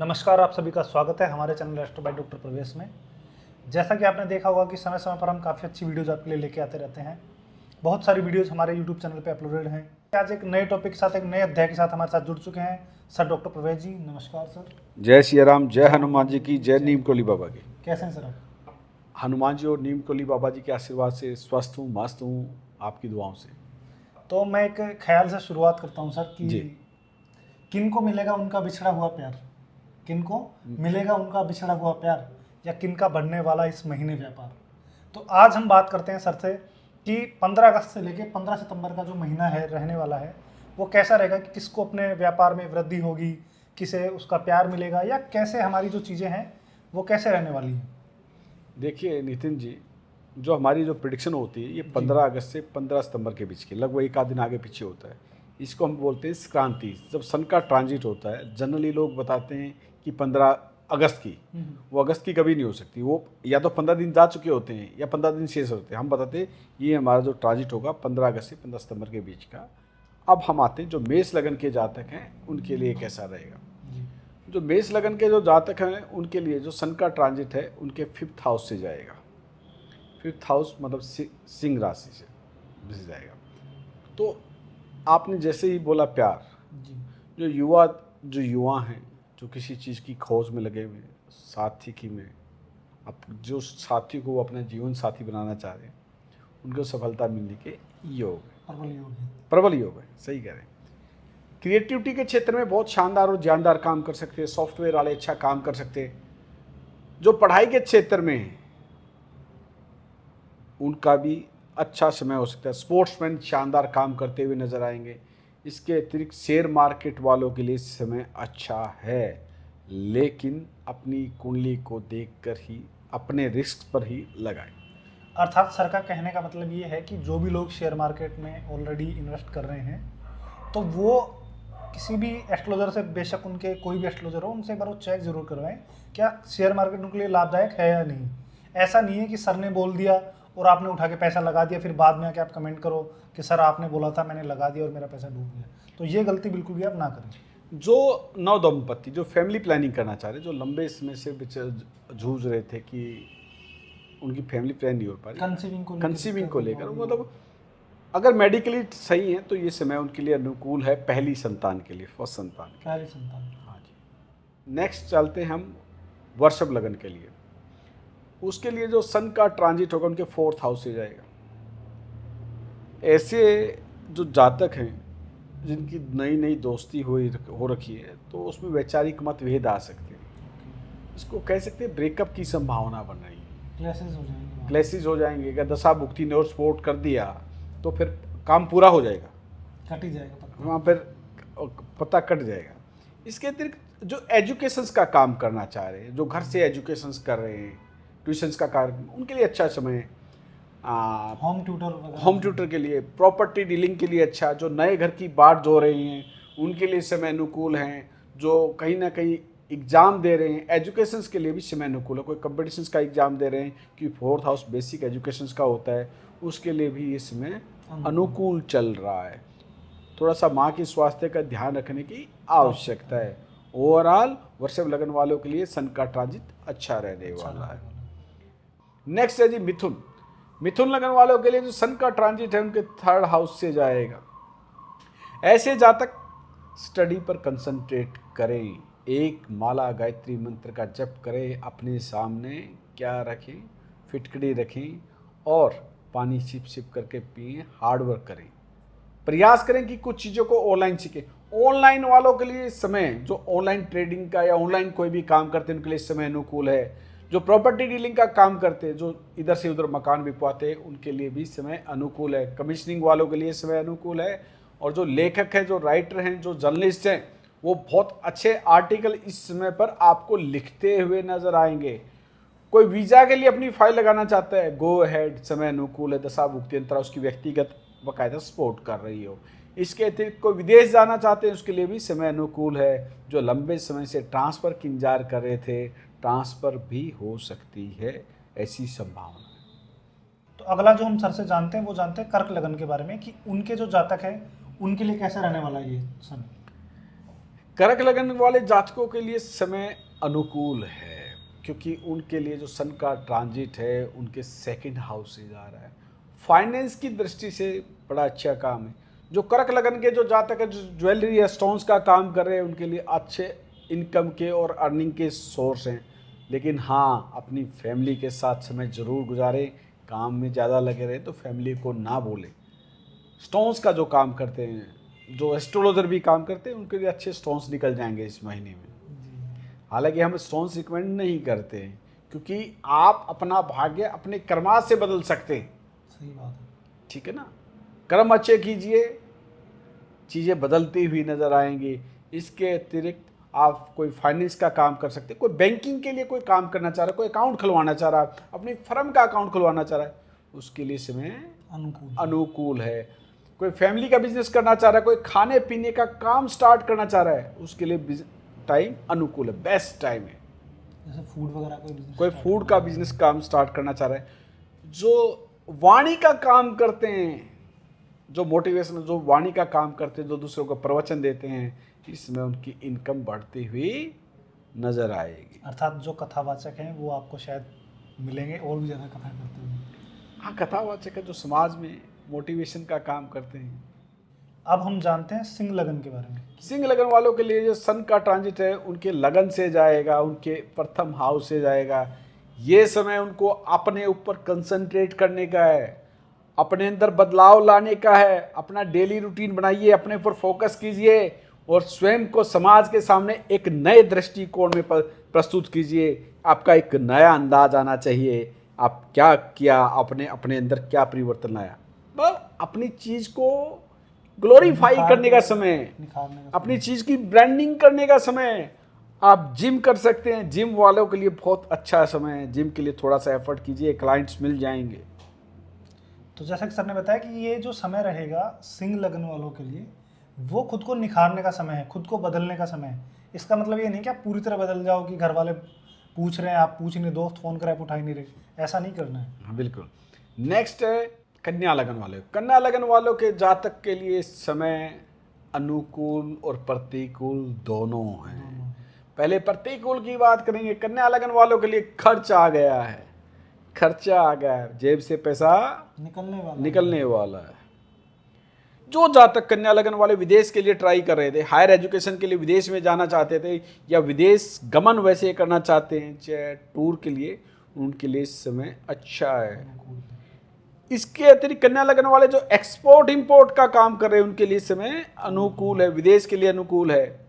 नमस्कार, आप सभी का स्वागत है हमारे चैनल एस्ट्रो बाय डॉक्टर प्रवेश में। जैसा कि आपने देखा होगा कि समय समय पर हम काफ़ी अच्छी वीडियोज़ आपके लिए लेके आते रहते हैं। बहुत सारी वीडियोज़ हमारे यूट्यूब चैनल पे अपलोडेड हैं। आज एक नए टॉपिक के साथ, एक नए अध्याय के साथ हमारे साथ जुड़ चुके हैं सर डॉक्टर प्रवेश जी। नमस्कार सर। जय सिया राम, जय हनुमान जी की, जय नीम कोली बाबा की। कैसे हैं सर आप? हनुमान जी और नीम कोली बाबा जी के आशीर्वाद से स्वस्थ हूँ, मस्त हूँ, आपकी दुआओं से। तो मैं एक ख्याल से शुरुआत करता हूँ सर कि जी। किन को मिलेगा उनका बिछड़ा हुआ प्यार, किन को मिलेगा उनका बिछड़ा हुआ प्यार, या किन का बढ़ने वाला इस महीने व्यापार। तो आज हम बात करते हैं सर से कि 15 अगस्त से लेके 15 सितंबर का जो महीना है रहने वाला है वो कैसा रहेगा, कि किसको अपने व्यापार में वृद्धि होगी, किसे उसका प्यार मिलेगा, या कैसे हमारी जो चीज़ें हैं वो कैसे रहने वाली हैं। देखिए नितिन जी, जो हमारी जो प्रिडिक्शन होती है ये 15 अगस्त से 15 सितंबर के बीच की, लगभग एक आध दिन आगे पीछे होता है। इसको हम बोलते हैं संक्रांति। जब सन का ट्रांजिट होता है, जनरली लोग बताते हैं कि 15 अगस्त की, वो अगस्त की कभी नहीं हो सकती। वो या तो 15 दिन जा चुके होते हैं या 15 दिन शेष होते हैं। हम बताते हैं ये हमारा जो ट्रांजिट होगा 15 अगस्त से 15 सितंबर के बीच का। अब हम आते हैं जो मेष लगन के जातक हैं उनके लिए कैसा रहेगा। जो मेष लगन के जो जातक हैं उनके लिए जो सन का ट्रांजिट है उनके 5th हाउस से जाएगा। 5th हाउस मतलब सिंह राशि से जाएगा। तो आपने जैसे ही बोला प्यार, जी जो युवा हैं, जो किसी चीज़ की खोज में लगे हुए हैं, साथी की में, अब जो साथी को वो अपना जीवन साथी बनाना चाह रहे हैं, उनको सफलता मिलने के योग है, प्रबल योग है। प्रबल योग है। सही कह रहे हैं। क्रिएटिविटी के क्षेत्र में बहुत शानदार और जानदार काम कर सकते हैं। सॉफ्टवेयर वाले अच्छा काम कर सकते हैं। जो पढ़ाई के क्षेत्र में है उनका भी अच्छा समय हो सकता है। स्पोर्ट्समैन शानदार काम करते हुए नजर आएंगे। इसके अतिरिक्त शेयर मार्केट वालों के लिए समय अच्छा है, लेकिन अपनी कुंडली को देखकर ही, अपने रिस्क पर ही लगाएं। अर्थात सर का कहने का मतलब ये है कि जो भी लोग शेयर मार्केट में ऑलरेडी इन्वेस्ट कर रहे हैं तो वो किसी भी एस्ट्रोलॉजर से, बेशक उनके कोई भी एस्ट्रोलॉजर हो, उनसे एक बार वो चेक जरूर करवाएं क्या शेयर मार्केट उनके लिए लाभदायक है या नहीं। ऐसा नहीं है कि सर ने बोल दिया और आपने उठा के पैसा लगा दिया, फिर बाद में आके आप कमेंट करो कि सर आपने बोला था, मैंने लगा दिया और मेरा पैसा डूब गया। तो ये गलती बिल्कुल भी आप ना करें। जो नव दंपति जो फैमिली प्लानिंग करना चाह रहे, जो लंबे समय से जूझ रहे थे कि उनकी फैमिली प्लान नहीं हो पा रही, कंसीविंग को लेकर, मतलब अगर मेडिकली सही है तो ये समय उनके लिए अनुकूल है, पहली संतान के लिए, फर्स्ट संतान के पहली संतान। लिए। हाँ जी। नेक्स्ट चलते हैं हम वृषभ लगन के लिए। उसके लिए जो सन का ट्रांजिट होगा उनके 4th हाउस से जाएगा। ऐसे जो जातक हैं जिनकी नई नई दोस्ती हो रखी है तो उसमें वैचारिक मतभेद आ सकते हैं। इसको कह सकते हैं ब्रेकअप की संभावना बन रही है। क्लैशेस हो जाएंगे। अगर दशा भुक्ति ने और सपोर्ट कर दिया तो फिर काम पूरा हो जाएगा, कट ही जाएगा, वहाँ पर पता कट जाएगा। इसके अतिरिक्त जो एजुकेशंस का काम करना चाह रहे हैं, जो घर से एजुकेशंस कर रहे हैं, ट्यूशन्स का कार्य, उनके लिए अच्छा समय है। होम ट्यूटर के लिए, प्रॉपर्टी डीलिंग के लिए अच्छा। जो नए घर की बाट जो रही हैं उनके लिए समय अनुकूल हैं। जो कहीं ना कहीं एग्ज़ाम दे रहे हैं, एजुकेशंस के लिए भी समय अनुकूल है। कोई कंपटीशंस का एग्ज़ाम दे रहे हैं कि 4th हाउस बेसिक एजुकेशंस का होता है, उसके लिए भी ये समय अनुकूल चल रहा है। थोड़ा सा माँ के स्वास्थ्य का ध्यान रखने की आवश्यकता है। ओवरऑल वृषभ लगन वालों के लिए सन का ट्रांजिट अच्छा रहने वाला है। नेक्स्ट है जी मिथुन। मिथुन लगन वालों के लिए जो सन का ट्रांजिट है उनके 3rd हाउस से जाएगा। ऐसे जातक स्टडी पर कंसंट्रेट करें, एक माला गायत्री मंत्र का जप करें, अपने सामने क्या रखें, फिटकड़ी रखें और पानी सिप सिप करके पिए, हार्डवर्क करें, प्रयास करें कि कुछ चीज़ों को ऑनलाइन सीखें। ऑनलाइन वालों के लिए समय, जो ऑनलाइन ट्रेडिंग का या ऑनलाइन कोई भी काम करते हैं उनके लिए समय अनुकूल है। जो प्रॉपर्टी डीलिंग का काम करते हैं, जो इधर से उधर मकान बिकवाते हैं, उनके लिए भी समय अनुकूल है। कमीशनिंग वालों के लिए समय अनुकूल है। और जो लेखक हैं, जो राइटर हैं, जो जर्नलिस्ट हैं, वो बहुत अच्छे आर्टिकल इस समय पर आपको लिखते हुए नजर आएंगे। कोई वीज़ा के लिए अपनी फाइल लगाना चाहता है, गो अहेड, समय अनुकूल है। दशा भुक्ति अंतरा उसकी व्यक्तिगत बाकायदा सपोर्ट कर रही हो। इसके अतिरिक्त कोई विदेश जाना चाहते हैं उसके लिए भी समय अनुकूल है। जो लंबे समय से ट्रांसफ़र की इंतजार कर रहे थे, ट्रांसफ़र भी हो सकती है, ऐसी संभावना है। तो अगला जो हम सर से जानते हैं वो जानते हैं कर्क लगन के बारे में, कि उनके जो जातक हैं उनके लिए कैसे रहने वाला है ये सन। कर्क लगन वाले जातकों के लिए समय अनुकूल है, क्योंकि उनके लिए जो सन का ट्रांजिट है उनके सेकंड हाउस से जा रहा है। फाइनेंस की दृष्टि से बड़ा अच्छा काम है। जो कर्क लगन के जो जातक है, जो ज्वेलरी या स्टोन्स का काम कर रहे हैं, उनके लिए अच्छे इनकम के और अर्निंग के सोर्स हैं। लेकिन हाँ, अपनी फैमिली के साथ समय ज़रूर गुजारें। काम में ज़्यादा लगे रहे तो फैमिली को ना बोलें। स्टोन्स का जो काम करते हैं, जो एस्ट्रोलॉजर भी काम करते हैं, उनके लिए अच्छे स्टोन्स निकल जाएंगे इस महीने में। हालांकि हम स्टोन्स रिकमेंड नहीं करते हैं, क्योंकि आप अपना भाग्य अपने कर्माश से बदल सकते हैं। सही बात है। ठीक है ना। कर्म अच्छे कीजिए, चीज़ें बदलती हुई नज़र आएंगी। इसके अतिरिक्त आप कोई फाइनेंस का काम कर सकते हैं, कोई बैंकिंग के लिए कोई काम करना चाह रहा है, कोई अकाउंट खुलवाना चाह रहा है, अपनी फर्म का अकाउंट खुलवाना चाह रहा है, उसके लिए समय अनुकूल है। कोई फैमिली का बिजनेस करना चाह रहा है, कोई खाने पीने का काम स्टार्ट करना चाह रहा है, उसके लिए टाइम अनुकूल है, बेस्ट टाइम है। जैसे फूड वगैरह कोई फूड का बिजनेस काम स्टार्ट करना चाह रहा है, जो वाणी का काम करते हैं, जो मोटिवेशन, जो वाणी का काम करते हैं, जो दूसरों को प्रवचन देते हैं, इसमें उनकी इनकम बढ़ती हुई नजर आएगी। अर्थात जो कथावाचक हैं वो आपको शायद मिलेंगे और भी ज़्यादा कथा करते हुए। हाँ, कथावाचक है जो समाज में मोटिवेशन का काम करते हैं। अब हम जानते हैं सिंह लगन के बारे में। सिंह लगन वालों के लिए जो सन का ट्रांजिट है उनके लगन से जाएगा, उनके प्रथम हाउस से जाएगा। ये समय उनको अपने ऊपर कंसंट्रेट करने का है, अपने अंदर बदलाव लाने का है। अपना डेली रूटीन बनाइए, अपने ऊपर फोकस कीजिए और स्वयं को समाज के सामने एक नए दृष्टिकोण में प्रस्तुत कीजिए। आपका एक नया अंदाज आना चाहिए, आप क्या किया, अपने अंदर क्या परिवर्तन लाया। बस अपनी चीज़ को ग्लोरीफाई करने का समय, अपनी चीज़ की ब्रांडिंग करने का समय। आप जिम कर सकते हैं, जिम वालों के लिए बहुत अच्छा समय है। जिम के लिए थोड़ा सा एफर्ट कीजिए, क्लाइंट्स मिल जाएंगे। तो जैसा कि सर ने बताया कि ये जो समय रहेगा सिंह लगन वालों के लिए, वो खुद को निखारने का समय है, खुद को बदलने का समय है। इसका मतलब ये नहीं कि आप पूरी तरह बदल जाओ कि घर वाले पूछ रहे हैं आप पूछ ही नहीं, दोस्त फोन कर आप उठा ही नहीं रहे, ऐसा नहीं करना है। हाँ, बिल्कुल। नेक्स्ट है कन्या लगन वाले। कन्या लगन वालों के जातक के लिए समय अनुकूल और प्रतिकूल दोनों हैं। पहले प्रतिकूल की बात करेंगे। कन्या लगन वालों के लिए खर्च आ गया है, खर्चा आ गया है, जेब से पैसा निकलने वाला है। जो जातक कन्या लगन वाले विदेश के लिए ट्राई कर रहे थे, हायर एजुकेशन के लिए विदेश में जाना चाहते थे, या विदेश गमन वैसे करना चाहते हैं, चाहे टूर के लिए, उनके लिए समय अच्छा है। इसके अतिरिक्त कन्या लगन वाले जो एक्सपोर्ट इंपोर्ट का काम कर रहे हैं, उनके लिए समय अनुकूल है, विदेश के लिए अनुकूल है।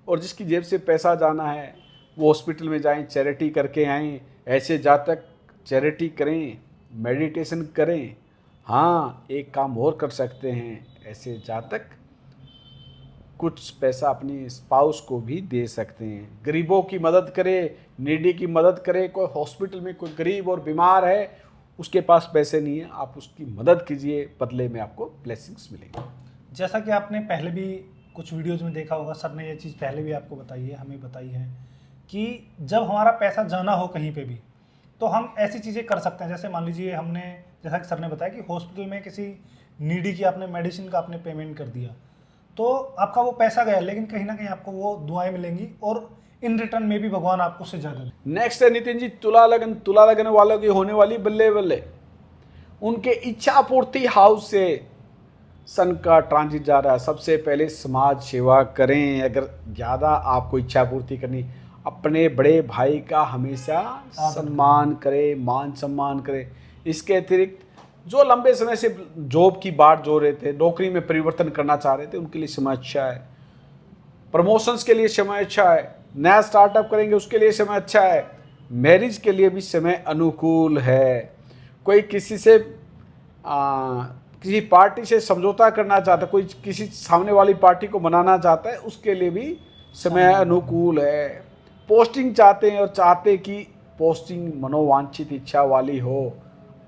और जिसकी जेब से पैसा जाना है वो हॉस्पिटल में जाएं, चैरिटी करके आएँ। ऐसे जातक चैरिटी करें, मेडिटेशन करें। हाँ, एक काम और कर सकते हैं, ऐसे जातक कुछ पैसा अपनी स्पाउस को भी दे सकते हैं। गरीबों की मदद करें, नीडी की मदद करें। कोई हॉस्पिटल में कोई गरीब और बीमार है, उसके पास पैसे नहीं है, आप उसकी मदद कीजिए, बदले में आपको ब्लेसिंग्स मिलेंगे। जैसा कि आपने पहले भी कुछ वीडियोज में देखा होगा, सर ने ये चीज़ पहले भी आपको बताई है, हमें बताई है कि जब हमारा पैसा जाना हो कहीं पे भी, तो हम ऐसी चीज़ें कर सकते हैं। जैसे मान लीजिए हमने, जैसा कि सर ने बताया कि हॉस्पिटल में किसी नीडी की आपने मेडिसिन का आपने पेमेंट कर दिया, तो आपका वो पैसा गया, लेकिन कहीं ना कहीं आपको वो दुआएं मिलेंगी और इन रिटर्न में भी भगवान आपको उससे ज़्यादा। नेक्स्ट है नितिन जी, तुला लगन। तुला लगन वालों की होने वाली बल्ले बल्ले, उनके इच्छा पूर्ति हाउस से सन का ट्रांजिट जा रहा है। सबसे पहले समाज सेवा करें। अगर ज़्यादा आपको इच्छा पूर्ति करनी, अपने बड़े भाई का हमेशा सम्मान करें, मान सम्मान करें। इसके अतिरिक्त जो लंबे समय से जॉब की बाट जो रहे थे, नौकरी में परिवर्तन करना चाह रहे थे, उनके लिए समय अच्छा है। प्रमोशंस के लिए समय अच्छा है। नया स्टार्टअप करेंगे उसके लिए समय अच्छा है। मैरिज के लिए भी समय अनुकूल है। कोई किसी से किसी पार्टी से समझौता करना चाहता है, कोई किसी सामने वाली पार्टी को मनाना चाहता है, उसके लिए भी समय अनुकूल है। पोस्टिंग चाहते हैं और चाहते कि पोस्टिंग मनोवांछित इच्छा वाली हो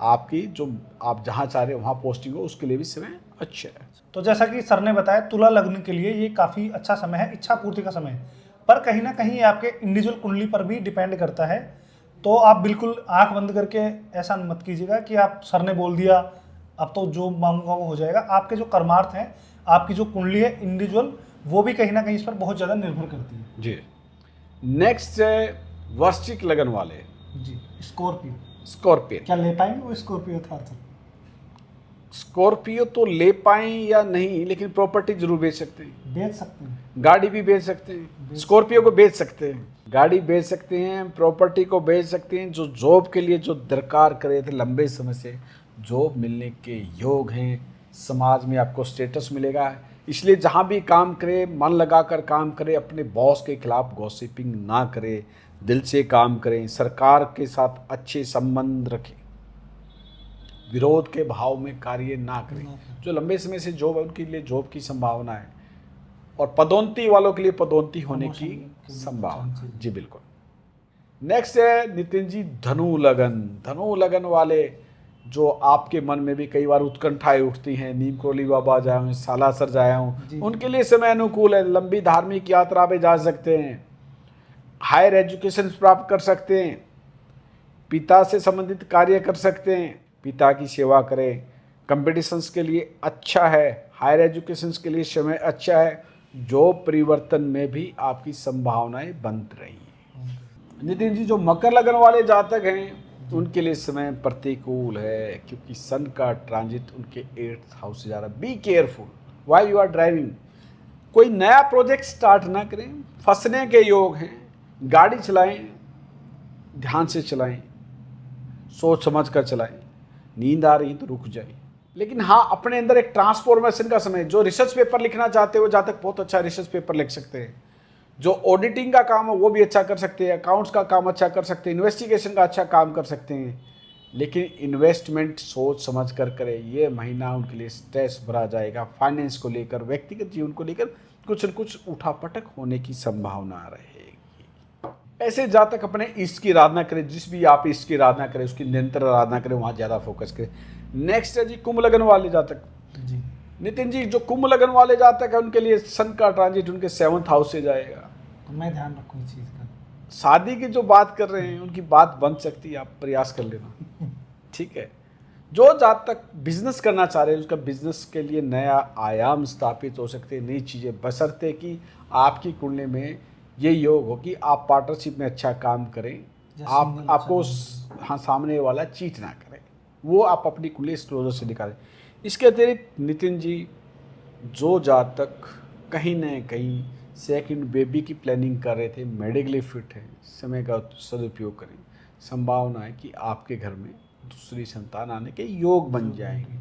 आपकी, जो आप जहाँ चाह रहे हो वहाँ पोस्टिंग हो, उसके लिए भी समय अच्छा है। तो जैसा कि सर ने बताया, तुला लग्न के लिए ये काफ़ी अच्छा समय है, इच्छा पूर्ति का समय है। पर कहीं ना कहीं आपके इंडिविजुअल कुंडली पर भी डिपेंड करता है। तो आप बिल्कुल आंख बंद करके ऐसा मत कीजिएगा कि आप सर ने बोल दिया अब तो जो मांगूंगा वो हो जाएगा। आपके जो कर्मार्थ हैं, आपकी जो कुंडली है, इंडिविजुअल वो भी कहीं ना कहीं इस पर बहुत ज़्यादा निर्भर करती है। जी। नेक्स्ट है वृश्चिक लगन वाले, जी, स्कॉर्पियो। स्कॉर्पियन। क्या ले पाएंगे वो स्कॉर्पियो थार? स्कॉर्पियो तो ले पाएं या नहीं, लेकिन प्रॉपर्टी जरूर बेच सकते हैं, बेच सकते हैं। गाड़ी भी बेच सकते हैं, स्कॉर्पियो को बेच सकते हैं, गाड़ी बेच सकते हैं, प्रॉपर्टी को बेच सकते हैं। जो जॉब के लिए जो दरकार कर रहे थे लंबे समय से, जॉब मिलने के योग हैं, समाज में आपको स्टेटस मिलेगा। इसलिए जहाँ भी काम करे मन लगा कर काम करे, अपने बॉस के खिलाफ गॉसिपिंग ना करे, दिल से काम करें, सरकार के साथ अच्छे संबंध रखें, विरोध के भाव में कार्य ना करें। जो लंबे समय से जॉब है उनके लिए जॉब की संभावना है, और पदोन्नति वालों के लिए पदोन्नति होने की संभावना। जी बिल्कुल। नेक्स्ट है नितिन जी धनु लगन। धनु लगन वाले जो आपके मन में भी कई बार उत्कंठाएं उठती हैं, नीम करोली बाबा जाया हूँ, सालासर जाया हूँ, उनके लिए समय अनुकूल है। लंबी धार्मिक यात्रा पे जा सकते हैं, हायर एजुकेशन प्राप्त कर सकते हैं, पिता से संबंधित कार्य कर सकते हैं, पिता की सेवा करें। कंपटीशंस के लिए अच्छा है, हायर एजुकेशंस के लिए समय अच्छा है, जॉब परिवर्तन में भी आपकी संभावनाएं बन रही हैं। नितिन जी जो मकर लगन वाले जातक हैं उनके लिए समय प्रतिकूल है, क्योंकि सन का ट्रांजिट उनके 8th हाउस से जा रहा है। Be careful while you are driving. कोई नया प्रोजेक्ट स्टार्ट ना करें, फंसने के योग हैं। गाड़ी चलाएं, ध्यान से चलाएं, सोच समझ कर चलाएं। नींद आ रही तो रुक जाए, लेकिन हाँ अपने अंदर एक ट्रांसफॉर्मेशन का समय। जो रिसर्च पेपर लिखना चाहते हो जहाँ तक बहुत अच्छा रिसर्च पेपर लिख सकते हैं, जो ऑडिटिंग का काम है वो भी अच्छा कर सकते हैं, अकाउंट्स का काम अच्छा कर सकते हैं, इन्वेस्टिगेशन का अच्छा काम कर सकते हैं, लेकिन इन्वेस्टमेंट सोच समझ कर करें। ये महीना उनके लिए स्ट्रेस भरा जाएगा, फाइनेंस को लेकर, व्यक्तिगत जीवन को लेकर कुछ न कुछ उठापटक होने की संभावना रहेगी। ऐसे जातक अपने इष्ट की आराधना करें, जिस भी आप इष्ट की आराधना करें उसकी निरंतर आराधना करें, वहाँ ज़्यादा फोकस करें। नेक्स्ट है जी कुंभ लगन वाले जातक। जी नितिन जी जो कुंभ लगन वाले जातक है उनके लिए सन का ट्रांजिट उनके 7th हाउस से जाएगा। तो मैं ध्यान रखूँ इस चीज़ का। शादी की जो बात कर रहे हैं उनकी बात बन सकती है, आप प्रयास कर लेना, ठीक है। जो जातक बिजनेस करना चाह रहे हैं उसका बिजनेस के लिए नया आयाम स्थापित हो सकते हैं, नई चीज़ें, बशर्ते कि आपकी कुंडली में ये योग हो कि आप पार्टनरशिप में अच्छा काम करें, आपको हाँ सामने वाला चीट ना करे, वो आप अपनी कुंडली एक्सक्लोजर से निकालें। इसके अतिरिक्त नितिन जी जो जातक कहीं न कहीं सेकंड बेबी की प्लानिंग कर रहे थे, मेडिकली फिट है, समय का सदुपयोग करें। संभावना है कि आपके घर में दूसरी संतान आने के योग बन जाएंगे,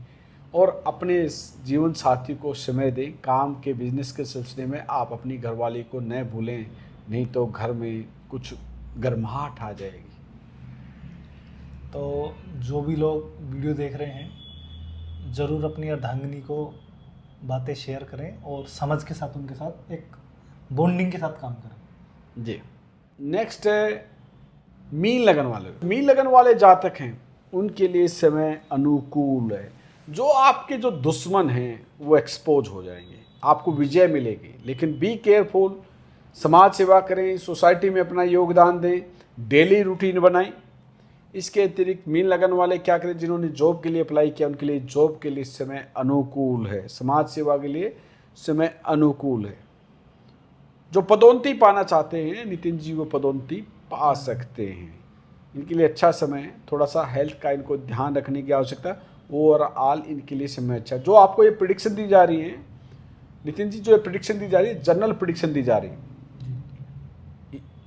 और अपने जीवन साथी को समय दें। काम के बिजनेस के सिलसिले में आप अपनी घरवाली को न भूलें, नहीं तो घर में कुछ गर्माहट आ जाएगी। तो जो भी लोग वीडियो देख रहे हैं ज़रूर अपनी अर्धांगिनी को बातें शेयर करें और समझ के साथ उनके साथ एक बॉन्डिंग के साथ काम करें। जी। नेक्स्ट है मीन लगन वाले। मीन लगन वाले जातक हैं उनके लिए समय अनुकूल है। जो आपके जो दुश्मन हैं वो एक्सपोज हो जाएंगे, आपको विजय मिलेगी, लेकिन बी केयरफुल। समाज सेवा करें, सोसाइटी में अपना योगदान दें, डेली रूटीन बनाएं। इसके अतिरिक्त मीन लगन वाले क्या करें, जिन्होंने जॉब के लिए अप्लाई किया उनके लिए जॉब के लिए समय अनुकूल है, समाज सेवा के लिए समय अनुकूल है। जो पदोन्नति पाना चाहते हैं नितिन जी वो पदोन्नति पा सकते हैं, इनके लिए अच्छा समय है। थोड़ा सा हेल्थ का इनको ध्यान रखने की आवश्यकता, ओवरऑल इनके लिए समय अच्छा। जो आपको ये प्रिडिक्शन दी जा रही है नितिन जी, जो ये प्रिडिक्शन दी जा रही है जनरल प्रिडिक्शन दी जा रही है,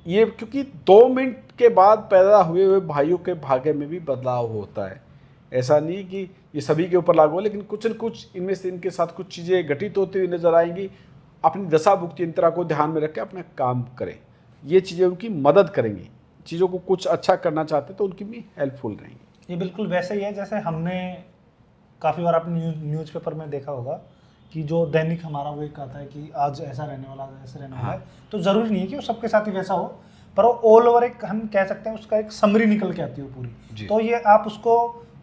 ये क्योंकि 2 मिनट के बाद पैदा हुए भाइयों के भाग्य में भी बदलाव होता है। ऐसा नहीं कि ये सभी के ऊपर लागू हो, लेकिन कुछ न कुछ इनमें से इनके साथ कुछ चीज़ें घटित होती हुई नजर आएंगी। अपनी दशा भुक्ति यंत्रा को ध्यान में रख के अपना काम करें, ये चीज़ें उनकी मदद करेंगी। चीज़ों को कुछ अच्छा करना चाहते तो उनकी भी हेल्पफुल रहेंगी। ये बिल्कुल वैसे ही है जैसे हमने काफ़ी बार अपने न्यूज़पेपर में देखा होगा कि जो दैनिक हमारा वो एक आता है कि आज ऐसा रहने वाला, आज ऐसा रहने वाला है। तो ज़रूरी नहीं है कि वो सबके साथ ही वैसा हो, पर वो ऑल ओवर एक हम कह सकते हैं उसका एक समरी निकल के आती है पूरी। तो ये आप उसको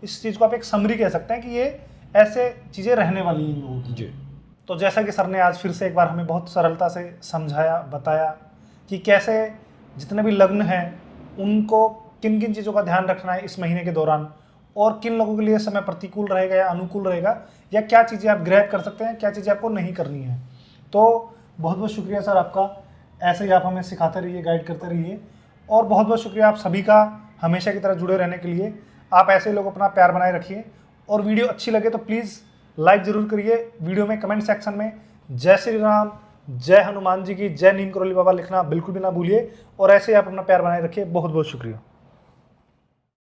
इस चीज़ को आप एक समरी कह सकते हैं कि ये ऐसे चीज़ें रहने वाली हैं इन लोगों की। तो जैसा कि सर ने आज फिर से एक बार हमें बहुत सरलता से समझाया, बताया कि कैसे जितने भी लग्न हैं उनको किन किन चीज़ों का ध्यान रखना है इस महीने के दौरान, और किन लोगों के लिए समय प्रतिकूल रहेगा या अनुकूल रहेगा, या क्या चीज़ें आप ग्रहण कर सकते हैं, क्या चीज़ें आपको नहीं करनी है। तो बहुत बहुत शुक्रिया सर आपका, ऐसे ही आप हमें सिखाते रहिए, गाइड करते रहिए। और बहुत बहुत शुक्रिया आप सभी का हमेशा की तरह जुड़े रहने के लिए। आप ऐसे लोग अपना प्यार बनाए रखिए, और वीडियो अच्छी लगे तो प्लीज़ लाइक ज़रूर करिए। वीडियो में कमेंट सेक्शन में जय श्री राम, जय हनुमान जी की, जय नीम करोली बाबा लिखना बिल्कुल भी ना भूलिए। और ऐसे ही आप अपना प्यार बनाए रखिए। बहुत बहुत शुक्रिया।